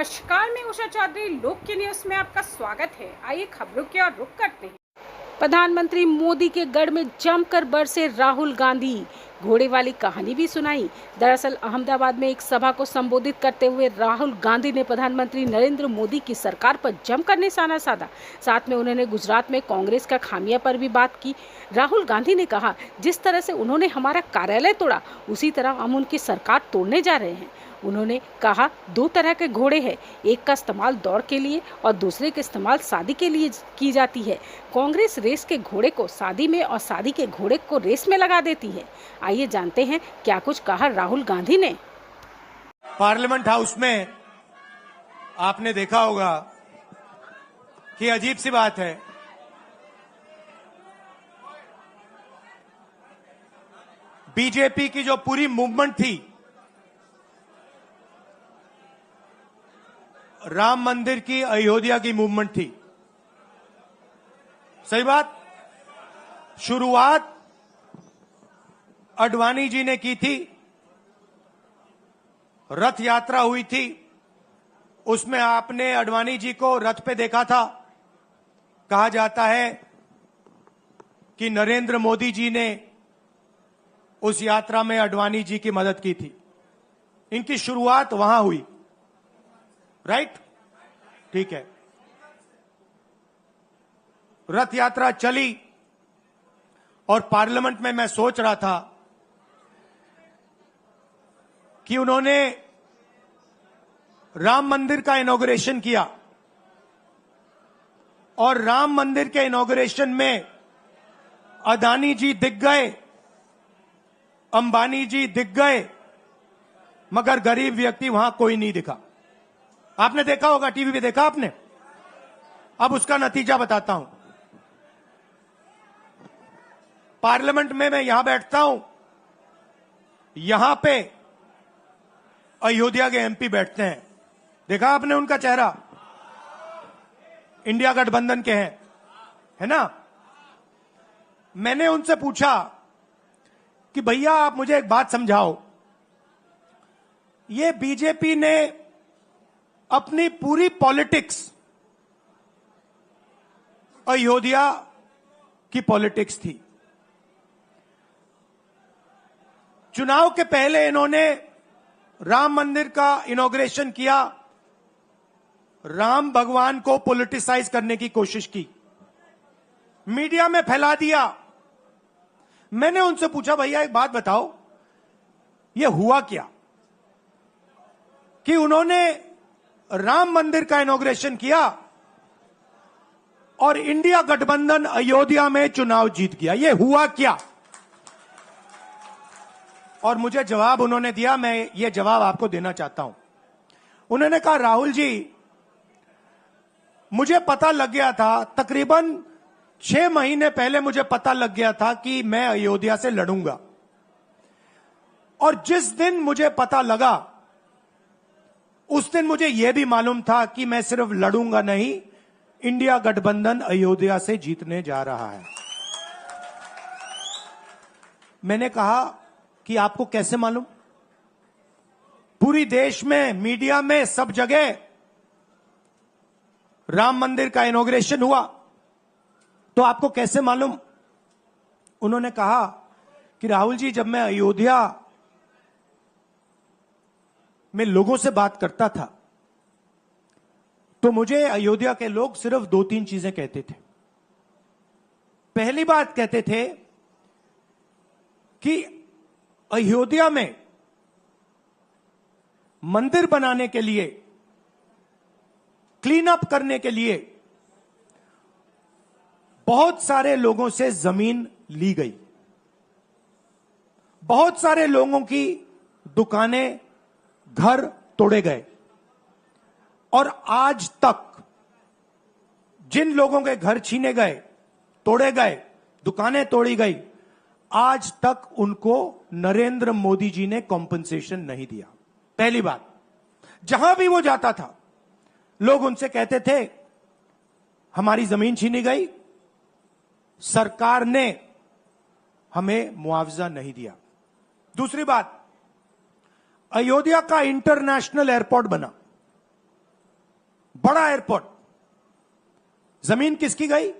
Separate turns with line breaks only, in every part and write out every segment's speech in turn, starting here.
नमस्कार, मैं उषा चौधरी। लोक न्यूज में आपका स्वागत है। आइए खबरों की ओर रुख करते हैं। प्रधानमंत्री मोदी के गढ़ में जमकर बरसे राहुल गांधी, घोड़े वाली कहानी भी सुनाई। दरअसल अहमदाबाद में एक सभा को संबोधित करते हुए राहुल गांधी ने प्रधानमंत्री नरेंद्र मोदी की सरकार पर जमकर निशाना साधा। साथ में उन्होंने गुजरात में कांग्रेस का खामिया पर भी बात की। राहुल गांधी ने कहा, जिस तरह से उन्होंने हमारा कार्यालय तोड़ा, उसी तरह हम उनकी सरकार तोड़ने जा रहे हैं। उन्होंने कहा, दो तरह के घोड़े हैं, एक का इस्तेमाल दौड़ के लिए और दूसरे का इस्तेमाल शादी के लिए की जाती है। कांग्रेस रेस के घोड़े को शादी में और शादी के घोड़े को रेस में लगा देती है। आइए जानते हैं क्या कुछ कहा राहुल गांधी ने।
पार्लियामेंट हाउस में आपने देखा होगा कि अजीब सी बात है, बीजेपी की जो पूरी मूवमेंट थी, राम मंदिर की, अयोध्या की मूवमेंट थी। सही बात। शुरुआत अडवाणी जी ने की थी, रथ यात्रा हुई थी, उसमें आपने अडवाणी जी को रथ पे देखा था। कहा जाता है कि नरेंद्र मोदी जी ने उस यात्रा में अडवाणी जी की मदद की थी। इनकी शुरुआत वहां हुई, राइट? ठीक है। रथ यात्रा चली और पार्लियामेंट में मैं सोच रहा था कि उन्होंने राम मंदिर का इनॉग्रेशन किया और राम मंदिर के इनॉग्रेशन में अदानी जी दिख गए, अंबानी जी दिख गए, मगर गरीब व्यक्ति वहां कोई नहीं दिखा। आपने देखा होगा, टीवी पे देखा आपने। अब उसका नतीजा बताता हूं। पार्लियामेंट में मैं यहां बैठता हूं, यहां पे अयोध्या के एमपी बैठते हैं। देखा आपने उनका चेहरा? इंडिया गठबंधन के हैं, है ना? मैंने उनसे पूछा कि भैया आप मुझे एक बात समझाओ, ये बीजेपी ने अपनी पूरी पॉलिटिक्स अयोध्या की पॉलिटिक्स थी। चुनाव के पहले इन्होंने राम मंदिर का इनॉग्रेशन किया, राम भगवान को पॉलिटिसाइज करने की कोशिश की, मीडिया में फैला दिया। मैंने उनसे पूछा, भैया एक बात बताओ, ये हुआ क्या कि उन्होंने राम मंदिर का इनॉग्रेशन किया और इंडिया गठबंधन अयोध्या में चुनाव जीत गया? ये हुआ क्या? और मुझे जवाब उन्होंने दिया, मैं ये जवाब आपको देना चाहता हूं। उन्होंने कहा, राहुल जी, मुझे पता लग गया था, तकरीबन 6 महीने पहले मुझे पता लग गया था कि मैं अयोध्या से लड़ूंगा। और जिस दिन मुझे पता लगा, उस दिन मुझे यह भी मालूम था कि मैं सिर्फ लड़ूंगा नहीं, इंडिया गठबंधन अयोध्या से जीतने जा रहा है। मैंने कहा कि आपको कैसे मालूम? पूरी देश में, मीडिया में, सब जगह राम मंदिर का इनॉग्रेशन हुआ, तो आपको कैसे मालूम? उन्होंने कहा कि राहुल जी, जब मैं अयोध्या में लोगों से बात करता था तो मुझे अयोध्या के लोग सिर्फ 2-3 चीजें कहते थे। पहली बात कहते थे कि अयोध्या में मंदिर बनाने के लिए, क्लीन अप करने के लिए बहुत सारे लोगों से जमीन ली गई, बहुत सारे लोगों की दुकानें, घर तोड़े गए, और आज तक जिन लोगों के घर छीने गए, तोड़े गए, दुकानें तोड़ी गई, आज तक उनको नरेंद्र मोदी जी ने कॉम्पनसेशन नहीं दिया। पहली बात। जहां भी वो जाता था, लोग उनसे कहते थे, हमारी जमीन छीनी गई, सरकार ने हमें मुआवजा नहीं दिया। दूसरी बात, अयोध्या का इंटरनेशनल एयरपोर्ट बना, बड़ा एयरपोर्ट, जमीन किसकी गई?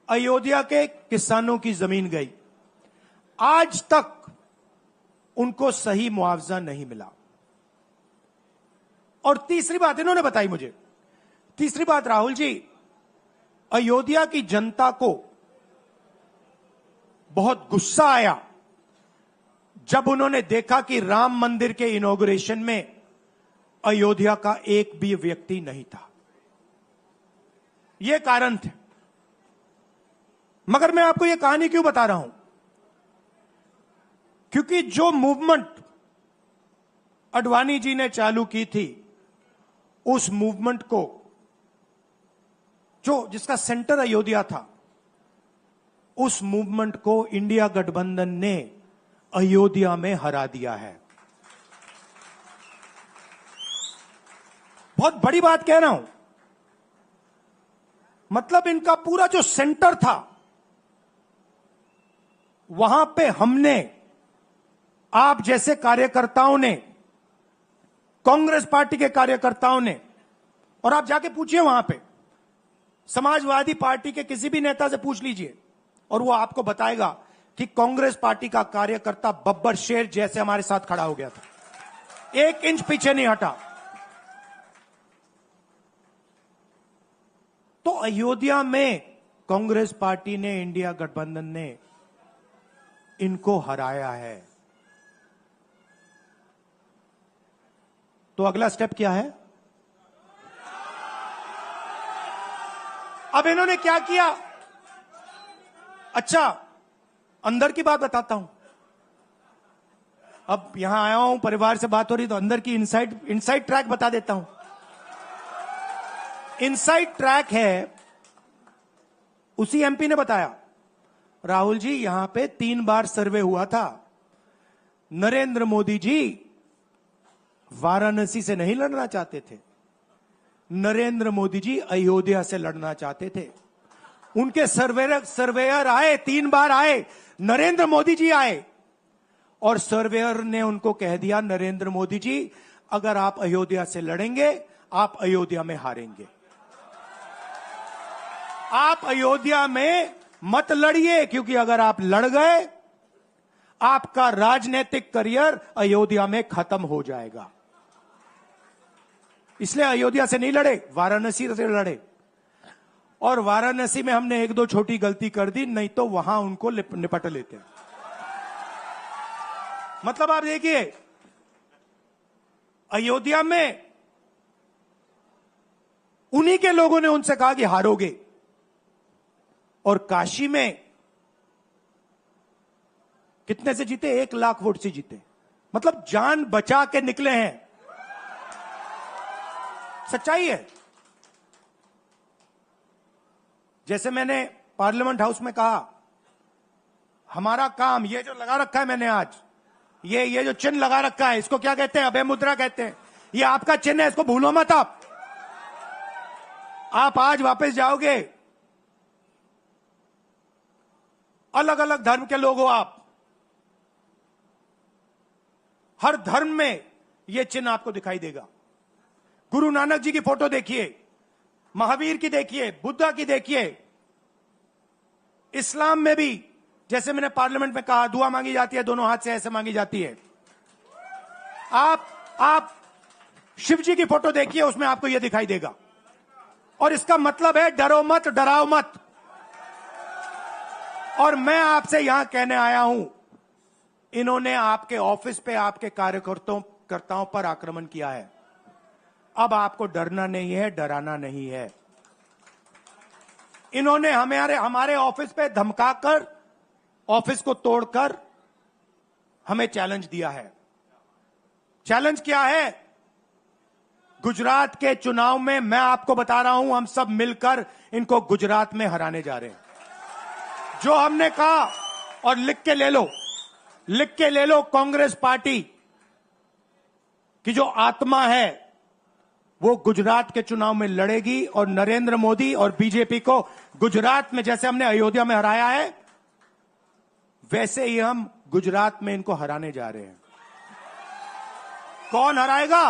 अयोध्या के किसानों की जमीन गई। आज तक उनको सही मुआवजा नहीं मिला। और तीसरी बात इन्होंने बताई मुझे, तीसरी बात राहुल जी, अयोध्या की जनता को बहुत गुस्सा आया जब उन्होंने देखा कि राम मंदिर के इनॉग्रेशन में अयोध्या का एक भी व्यक्ति नहीं था। यह कारण थे। मगर मैं आपको यह कहानी क्यों बता रहा हूं? क्योंकि जो मूवमेंट अडवाणी जी ने चालू की थी, उस मूवमेंट को, जिसका सेंटर अयोध्या था, उस मूवमेंट को इंडिया गठबंधन ने अयोध्या में हरा दिया है। बहुत बड़ी बात कह रहा हूं। मतलब इनका पूरा जो सेंटर था, वहां पे हमने, आप जैसे कार्यकर्ताओं ने, कांग्रेस पार्टी के कार्यकर्ताओं ने, और आप जाके पूछिए वहां पे, समाजवादी पार्टी के किसी भी नेता से पूछ लीजिए और वो आपको बताएगा कि कांग्रेस पार्टी का कार्यकर्ता बब्बर शेर जैसे हमारे साथ खड़ा हो गया था, 1 इंच पीछे नहीं हटा। तो अयोध्या में कांग्रेस पार्टी ने, इंडिया गठबंधन ने इनको हराया है। तो अगला स्टेप क्या है? अब इन्होंने क्या किया? अच्छा, अंदर की बात बताता हूं। अब यहां आया हूं, परिवार से बात हो रही, तो अंदर की इनसाइड ट्रैक बता देता हूं। इनसाइड ट्रैक है, उसी एमपी ने बताया, राहुल जी यहां पे 3 बार सर्वे हुआ था। नरेंद्र मोदी जी वाराणसी से नहीं लड़ना चाहते थे, नरेंद्र मोदी जी अयोध्या से लड़ना चाहते थे। उनके सर्वेयर आए, 3 बार आए, नरेंद्र मोदी जी आए, और सर्वेयर ने उनको कह दिया, नरेंद्र मोदी जी अगर आप अयोध्या से लड़ेंगे, आप अयोध्या में हारेंगे। आप अयोध्या में मत लड़िए, क्योंकि अगर आप लड़ गए, आपका राजनीतिक करियर अयोध्या में खत्म हो जाएगा। इसलिए अयोध्या से नहीं लड़े, वाराणसी से लड़े। और वाराणसी में हमने 1-2 छोटी गलती कर दी, नहीं तो वहां उनको निपट लेते। मतलब आप देखिए, अयोध्या में उन्हीं के लोगों ने उनसे कहा कि हारोगे, और काशी में कितने से जीते? 1 लाख वोट से जीते। मतलब जान बचा के निकले हैं। सच्चाई है। जैसे मैंने पार्लियामेंट हाउस में कहा, हमारा काम, ये जो लगा रखा है मैंने आज, ये जो चिन्ह लगा रखा है, इसको क्या कहते हैं? अभय मुद्रा कहते हैं। ये आपका चिन्ह है, इसको भूलो मत। आप आज वापस जाओगे, अलग अलग धर्म के लोग हो आप, हर धर्म में यह चिन्ह आपको दिखाई देगा। गुरु नानक जी की फोटो देखिए, महावीर की देखिए, बुद्धा की देखिए। इस्लाम में भी, जैसे मैंने पार्लियामेंट में कहा, दुआ मांगी जाती है, दोनों हाथ से ऐसे मांगी जाती है। आप शिव जी की फोटो देखिए, उसमें आपको यह दिखाई देगा। और इसका मतलब है डरो मत, डराओ मत। और मैं आपसे यहां कहने आया हूं, इन्होंने आपके ऑफिस पे, आपके कार्यकर्ताओं पर आक्रमण किया है। अब आपको डरना नहीं है, डराना नहीं है। इन्होंने हमारे ऑफिस पे धमकाकर, ऑफिस को तोड़कर हमें चैलेंज दिया है। चैलेंज क्या है? गुजरात के चुनाव में मैं आपको बता रहा हूं, हम सब मिलकर इनको गुजरात में हराने जा रहे हैं। जो हमने कहा, और लिख के ले लो, कांग्रेस पार्टी की जो आत्मा है वो गुजरात के चुनाव में लड़ेगी, और नरेंद्र मोदी और बीजेपी को गुजरात में, जैसे हमने अयोध्या में हराया है, वैसे ही हम गुजरात में इनको हराने जा रहे हैं। कौन हराएगा?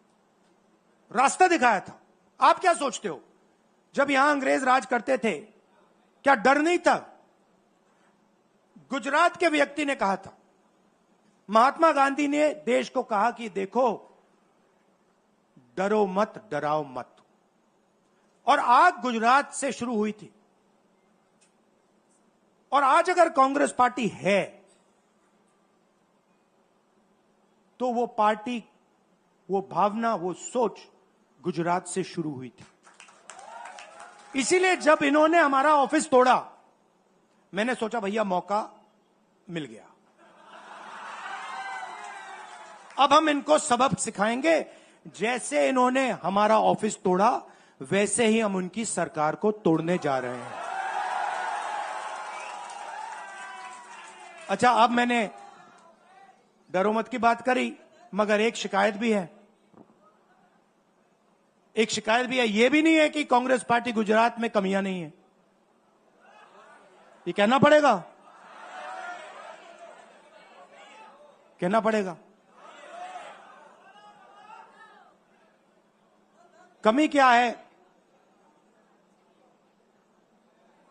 रास्ता दिखाया था। आप क्या सोचते हो, जब यहां अंग्रेज राज करते थे क्या डर नहीं था? गुजरात के व्यक्ति ने कहा था, महात्मा गांधी ने देश को कहा कि देखो, डरो मत, डराओ मत। और आग गुजरात से शुरू हुई थी। और आज अगर कांग्रेस पार्टी है तो वो पार्टी, वो भावना, वो सोच गुजरात से शुरू हुई थी। इसीलिए जब इन्होंने हमारा ऑफिस तोड़ा, मैंने सोचा भैया मौका मिल गया, अब हम इनको सबक सिखाएंगे। जैसे इन्होंने हमारा ऑफिस तोड़ा वैसे ही हम उनकी सरकार को तोड़ने जा रहे हैं। अच्छा, अब मैंने डरो मत की बात करी, मगर एक शिकायत भी है। एक शिकायत भी है। यह भी नहीं है कि कांग्रेस पार्टी गुजरात में कमियां नहीं है, ये कहना पड़ेगा, कहना पड़ेगा। कमी क्या है?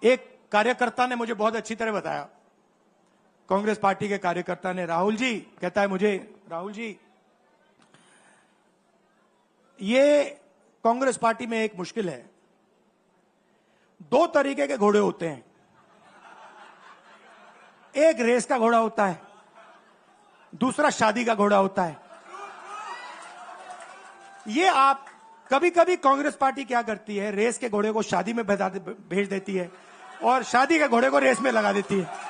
एक कार्यकर्ता ने मुझे बहुत अच्छी तरह बताया, कांग्रेस पार्टी के कार्यकर्ता ने, राहुल जी, कहता है मुझे, राहुल जी, ये कांग्रेस पार्टी में एक मुश्किल है, दो तरीके के घोड़े होते हैं, एक रेस का घोड़ा होता है, दूसरा शादी का घोड़ा होता है। ये आप कभी कभी कांग्रेस पार्टी क्या करती है, रेस के घोड़े को शादी में भेज देती है और शादी के घोड़े को रेस में लगा देती है।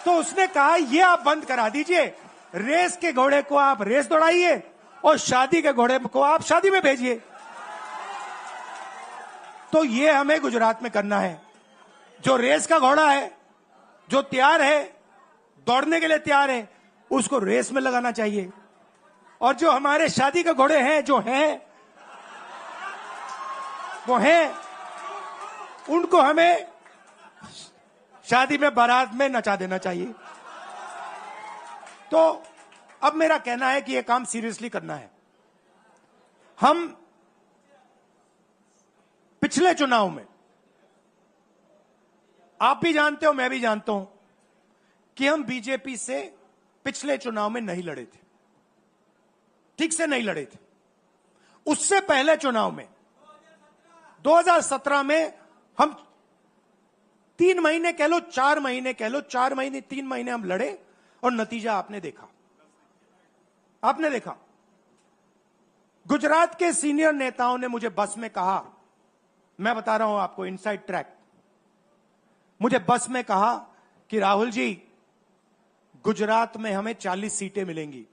तो उसने कहा ये आप बंद करा दीजिए, रेस के घोड़े को आप रेस दौड़ाइए और शादी के घोड़े को आप शादी में भेजिए। तो ये हमें गुजरात में करना है। जो रेस का घोड़ा है, जो तैयार है, दौड़ने के लिए तैयार है, उसको रेस में लगाना चाहिए। और जो हमारे शादी के घोड़े हैं, जो हैं वो हैं, उनको हमें शादी में, बारात में नचा देना चाहिए। तो अब मेरा कहना है कि यह काम सीरियसली करना है। हम पिछले चुनाव में, आप भी जानते हो, मैं भी जानता हूं कि हम बीजेपी से पिछले चुनाव में नहीं लड़े थे, ठीक से नहीं लड़े थे। उससे पहले चुनाव में 2017 में हम 3 महीने कह लो, 4 महीने कह लो, 4 महीने 3 महीने हम लड़े और नतीजा आपने देखा। आपने देखा, गुजरात के सीनियर नेताओं ने मुझे बस में कहा, मैं बता रहा हूं आपको इनसाइड ट्रैक, मुझे बस में कहा कि राहुल जी, गुजरात में हमें 40 सीटें मिलेंगी।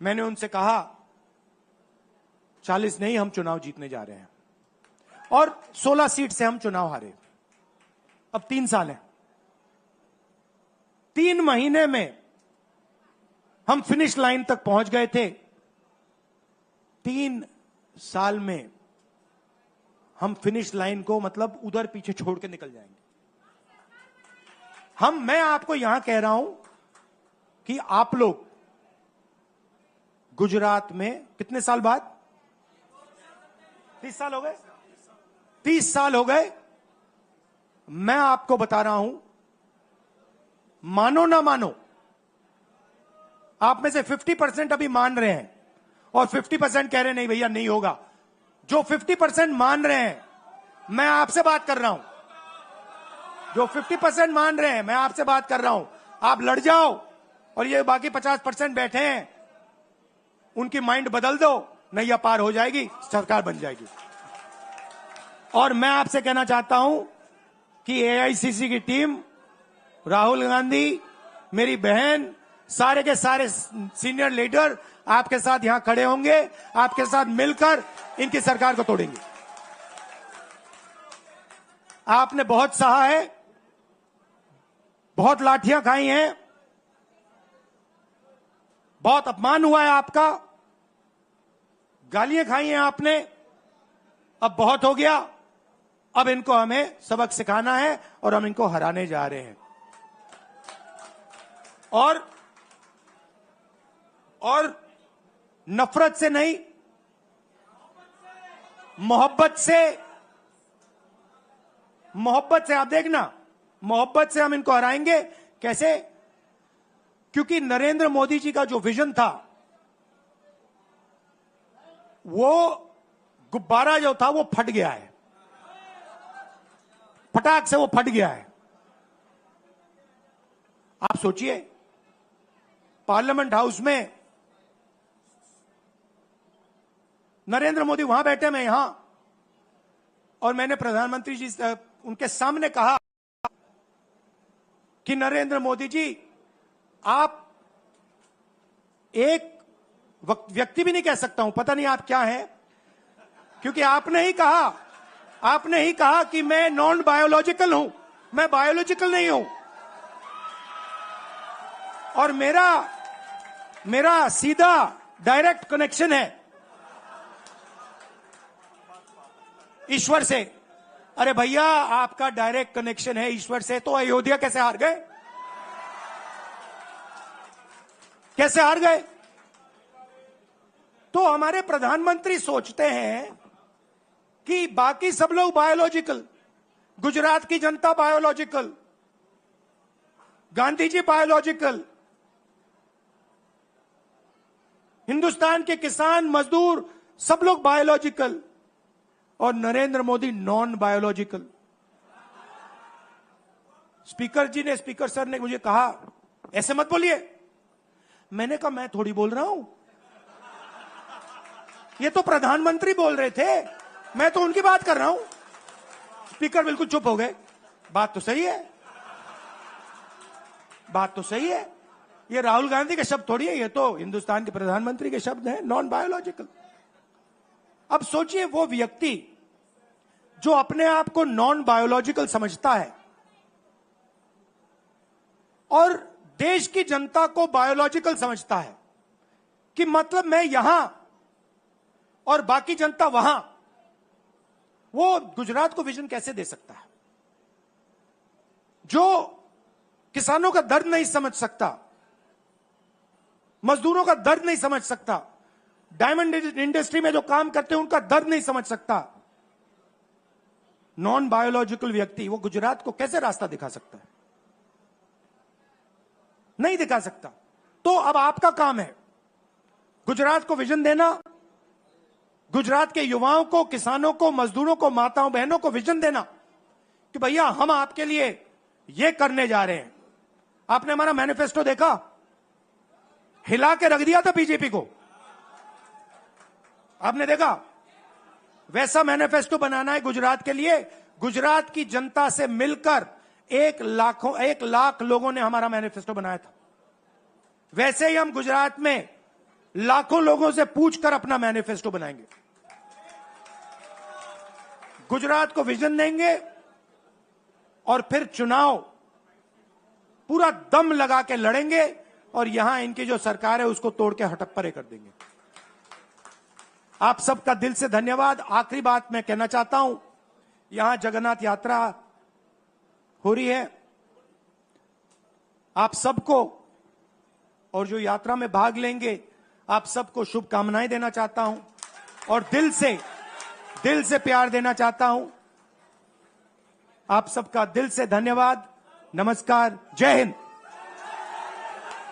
मैंने उनसे कहा 40 नहीं, हम चुनाव जीतने जा रहे हैं। और 16 सीट से हम चुनाव हारे। अब 3 साल है, 3 महीने में हम फिनिश लाइन तक पहुंच गए थे। 3 साल में हम फिनिश लाइन को मतलब उधर पीछे छोड़ के निकल जाएंगे। मैं आपको यहां कह रहा हूं कि आप लोग गुजरात में कितने साल बाद, 30 साल हो गए, 30 साल हो गए, मैं आपको बता रहा हूं, मानो ना मानो, आप में से 50% अभी मान रहे हैं और 50% कह रहे नहीं भैया नहीं होगा। जो 50% मान रहे हैं, मैं आपसे बात कर रहा हूं, जो 50% मान रहे हैं, मैं आपसे बात कर रहा हूं, आप लड़ जाओ और ये बाकी 50% बैठे हैं, उनकी माइंड बदल दो, नैया पार हो जाएगी, सरकार बन जाएगी। और मैं आपसे कहना चाहता हूं कि एआईसीसी की टीम, राहुल गांधी, मेरी बहन, सारे के सारे सीनियर लीडर आपके साथ यहां खड़े होंगे, आपके साथ मिलकर इनकी सरकार को तोड़ेंगे। आपने बहुत सहा है, बहुत लाठियां खाई हैं, बहुत अपमान हुआ है आपका, गालियां खाई हैं आपने, अब बहुत हो गया। अब इनको हमें सबक सिखाना है और हम इनको हराने जा रहे हैं। और और नफरत से नहीं, मोहब्बत से आप देखना, मोहब्बत से हम इनको हराएंगे। कैसे? क्योंकि नरेंद्र मोदी जी का जो विजन था, वो गुब्बारा जो था वो फट गया है, फटाक से वो फट गया है। आप सोचिए, पार्लियामेंट हाउस में नरेंद्र मोदी वहां बैठे, मैं यहां, और मैंने प्रधानमंत्री जी से उनके सामने कहा कि नरेंद्र मोदी जी, आप एक व्यक्ति भी नहीं कह सकता हूं, पता नहीं आप क्या हैं, क्योंकि आपने ही कहा कि मैं नॉन बायोलॉजिकल हूं, मैं बायोलॉजिकल नहीं हूं, और मेरा सीधा डायरेक्ट कनेक्शन है ईश्वर से। अरे भैया, आपका डायरेक्ट कनेक्शन है ईश्वर से, तो अयोध्या कैसे हार गए? कैसे हार गए? तो हमारे प्रधानमंत्री सोचते हैं कि बाकी सब लोग बायोलॉजिकल, गुजरात की जनता बायोलॉजिकल, गांधी जी बायोलॉजिकल, हिंदुस्तान के किसान मजदूर सब लोग बायोलॉजिकल, और Narendra Modi non biological. Speaker sir ने मुझे कहा, ऐसे मत बोलिए। मैंने कहा, मैं थोड़ी बोल रहा हूं, ये तो प्रधानमंत्री बोल रहे थे, मैं तो उनकी बात कर रहा हूं। स्पीकर बिल्कुल चुप हो गए। बात तो सही है, बात तो सही है, ये राहुल गांधी के शब्द थोड़ी है, ये तो हिंदुस्तान के प्रधानमंत्री के शब्द हैं, नॉन बायोलॉजिकल। अब सोचिए, वो व्यक्ति जो अपने आप को नॉन बायोलॉजिकल समझता है और देश की जनता को बायोलॉजिकल समझता है, कि मतलब मैं यहां और बाकी जनता वहां, वो गुजरात को विजन कैसे दे सकता है? जो किसानों का दर्द नहीं समझ सकता, मजदूरों का दर्द नहीं समझ सकता, डायमंड इंडस्ट्री में जो काम करते हैं उनका दर्द नहीं समझ सकता, नॉन बायोलॉजिकल व्यक्ति वो गुजरात को कैसे रास्ता दिखा सकता है? नहीं दिखा सकता। तो अब आपका काम है गुजरात को विजन देना, गुजरात के युवाओं को, किसानों को, मजदूरों को, माताओं बहनों को विजन देना कि भैया हम आपके लिए ये करने जा रहे हैं। आपने हमारा मैनिफेस्टो देखा? हिला के रख दिया था बीजेपी को, आपने देखा? वैसा मैनिफेस्टो बनाना है गुजरात के लिए। गुजरात की जनता से मिलकर 1 लाख लोगों ने हमारा मैनिफेस्टो बनाया था। वैसे ही हम गुजरात में लाखों लोगों से पूछकर अपना मैनिफेस्टो बनाएंगे, गुजरात को विजन देंगे, और फिर चुनाव पूरा दम लगा के लड़ेंगे, और यहां इनकी जो सरकार है उसको तोड़ के हटप्परे कर देंगे। आप सबका दिल से धन्यवाद। आखिरी बात मैं कहना चाहता हूं, यहां जगन्नाथ यात्रा हो रही है, आप सबको, और जो यात्रा में भाग लेंगे, आप सबको शुभकामनाएं देना चाहता हूं, और दिल से प्यार देना चाहता हूं। आप सबका दिल से धन्यवाद। नमस्कार, जय हिंद।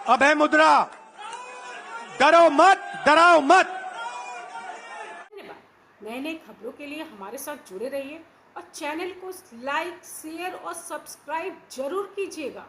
अभय मुद्रा, डरो मत, डराओ मत।
नए नए खबरों के लिए हमारे साथ जुड़े रहिए और चैनल को लाइक, शेयर और सब्सक्राइब जरूर कीजिएगा।